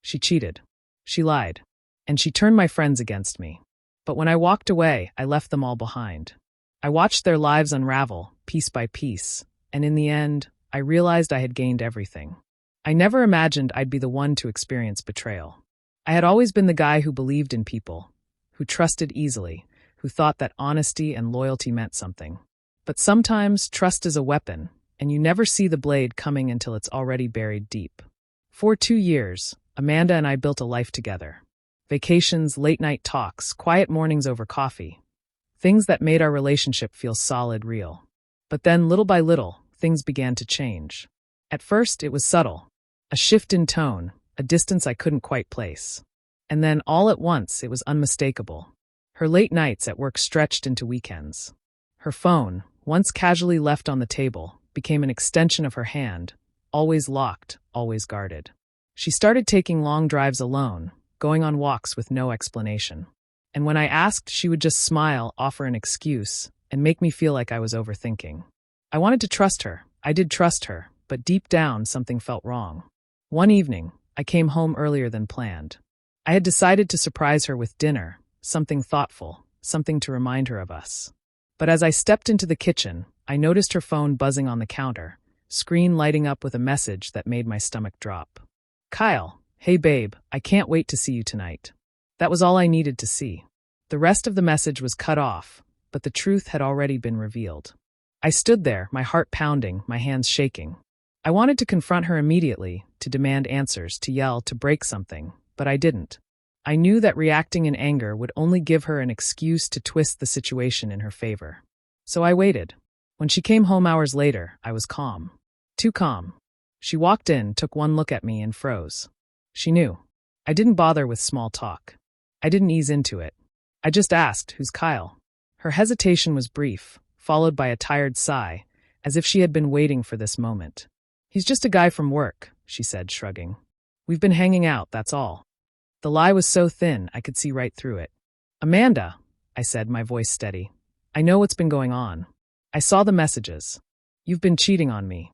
She cheated. She lied. And she turned my friends against me. But when I walked away, I left them all behind. I watched their lives unravel, piece by piece, and in the end, I realized I had gained everything. I never imagined I'd be the one to experience betrayal. I had always been the guy who believed in people, who trusted easily, who thought that honesty and loyalty meant something. But sometimes trust is a weapon, and you never see the blade coming until it's already buried deep. For 2 years, Amanda and I built a life together. Vacations, late-night talks, quiet mornings over coffee. Things that made our relationship feel solid, real. But then, little by little, things began to change. At first, it was subtle. A shift in tone, a distance I couldn't quite place. And then, all at once, it was unmistakable. Her late nights at work stretched into weekends. Her phone, once casually left on the table, became an extension of her hand, always locked, always guarded. She started taking long drives alone, going on walks with no explanation. And when I asked, she would just smile, offer an excuse, and make me feel like I was overthinking. I wanted to trust her. I did trust her, but deep down something felt wrong. One evening, I came home earlier than planned. I had decided to surprise her with dinner, something thoughtful, something to remind her of us. But as I stepped into the kitchen, I noticed her phone buzzing on the counter, screen lighting up with a message that made my stomach drop. "Kyle, hey babe, I can't wait to see you tonight." That was all I needed to see. The rest of the message was cut off, but the truth had already been revealed. I stood there, my heart pounding, my hands shaking. I wanted to confront her immediately, to demand answers, to yell, to break something, but I didn't. I knew that reacting in anger would only give her an excuse to twist the situation in her favor. So I waited. When she came home hours later, I was calm. Too calm. She walked in, took one look at me, and froze. She knew. I didn't bother with small talk. I didn't ease into it. I just asked, "Who's Kyle?" Her hesitation was brief, followed by a tired sigh, as if she had been waiting for this moment. "He's just a guy from work," she said, shrugging. "We've been hanging out, that's all." The lie was so thin, I could see right through it. "Amanda," I said, my voice steady. "I know what's been going on. I saw the messages. You've been cheating on me."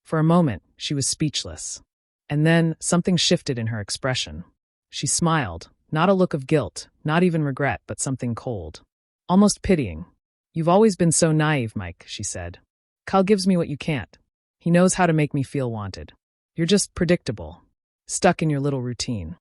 For a moment, she was speechless. And then, something shifted in her expression. She smiled, not a look of guilt, not even regret, but something cold. Almost pitying. "You've always been so naive, Mike," she said. "Kyle gives me what you can't. He knows how to make me feel wanted. You're just predictable, stuck in your little routine."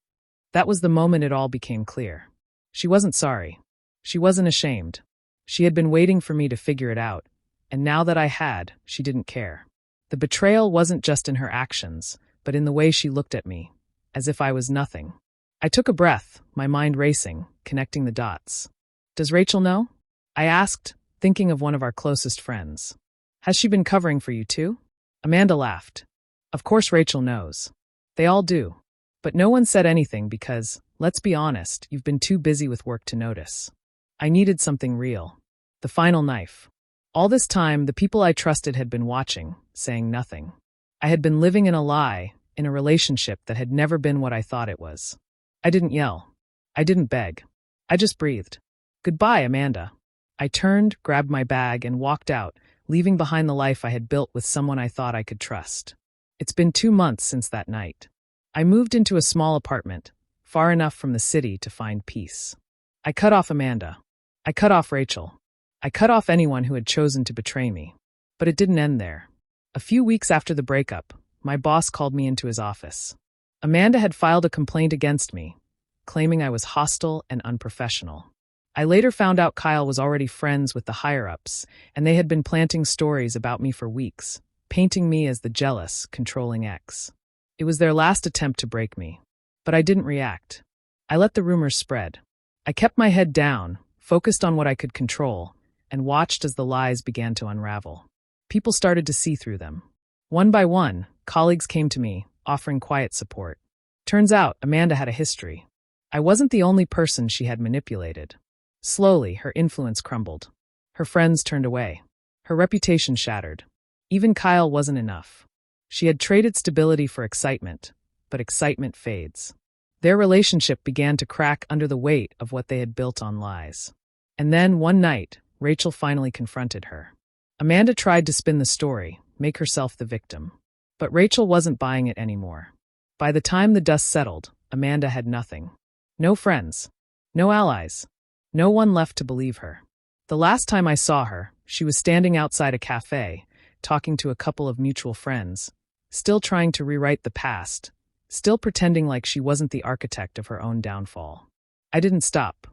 That was the moment it all became clear. She wasn't sorry. She wasn't ashamed. She had been waiting for me to figure it out, and now that I had, she didn't care. The betrayal wasn't just in her actions, but in the way she looked at me, as if I was nothing. I took a breath, my mind racing, connecting the dots. "Does Rachel know?" I asked, thinking of one of our closest friends. "Has she been covering for you too?" Amanda laughed. "Of course Rachel knows. They all do. But no one said anything because, let's be honest, you've been too busy with work to notice." I needed something real. The final knife. All this time, the people I trusted had been watching, saying nothing. I had been living in a lie, in a relationship that had never been what I thought it was. I didn't yell. I didn't beg. I just breathed. "Goodbye, Amanda." I turned, grabbed my bag, and walked out, leaving behind the life I had built with someone I thought I could trust. It's been 2 months since that night. I moved into a small apartment, far enough from the city to find peace. I cut off Amanda. I cut off Rachel. I cut off anyone who had chosen to betray me. But it didn't end there. A few weeks after the breakup, my boss called me into his office. Amanda had filed a complaint against me, claiming I was hostile and unprofessional. I later found out Kyle was already friends with the higher-ups, and they had been planting stories about me for weeks, painting me as the jealous, controlling ex. It was their last attempt to break me. But I didn't react. I let the rumors spread. I kept my head down, focused on what I could control, and watched as the lies began to unravel. People started to see through them. One by one, colleagues came to me, offering quiet support. Turns out, Amanda had a history. I wasn't the only person she had manipulated. Slowly, her influence crumbled. Her friends turned away. Her reputation shattered. Even Kyle wasn't enough. She had traded stability for excitement, but excitement fades. Their relationship began to crack under the weight of what they had built on lies. And then, one night, Rachel finally confronted her. Amanda tried to spin the story, make herself the victim. But Rachel wasn't buying it anymore. By the time the dust settled, Amanda had nothing. No friends. No allies. No one left to believe her. The last time I saw her, she was standing outside a cafe, talking to a couple of mutual friends, still trying to rewrite the past, still pretending like she wasn't the architect of her own downfall. I didn't stop.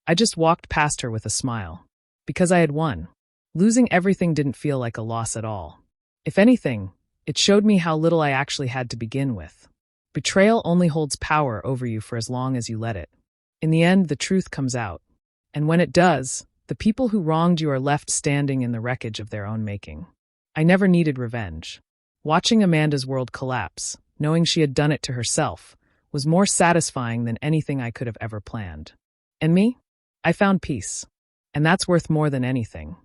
I just walked past her with a smile. Because I had won. Losing everything didn't feel like a loss at all. If anything, it showed me how little I actually had to begin with. Betrayal only holds power over you for as long as you let it. In the end, the truth comes out. And when it does, the people who wronged you are left standing in the wreckage of their own making. I never needed revenge. Watching Amanda's world collapse, knowing she had done it to herself, was more satisfying than anything I could have ever planned. And me? I found peace. And that's worth more than anything.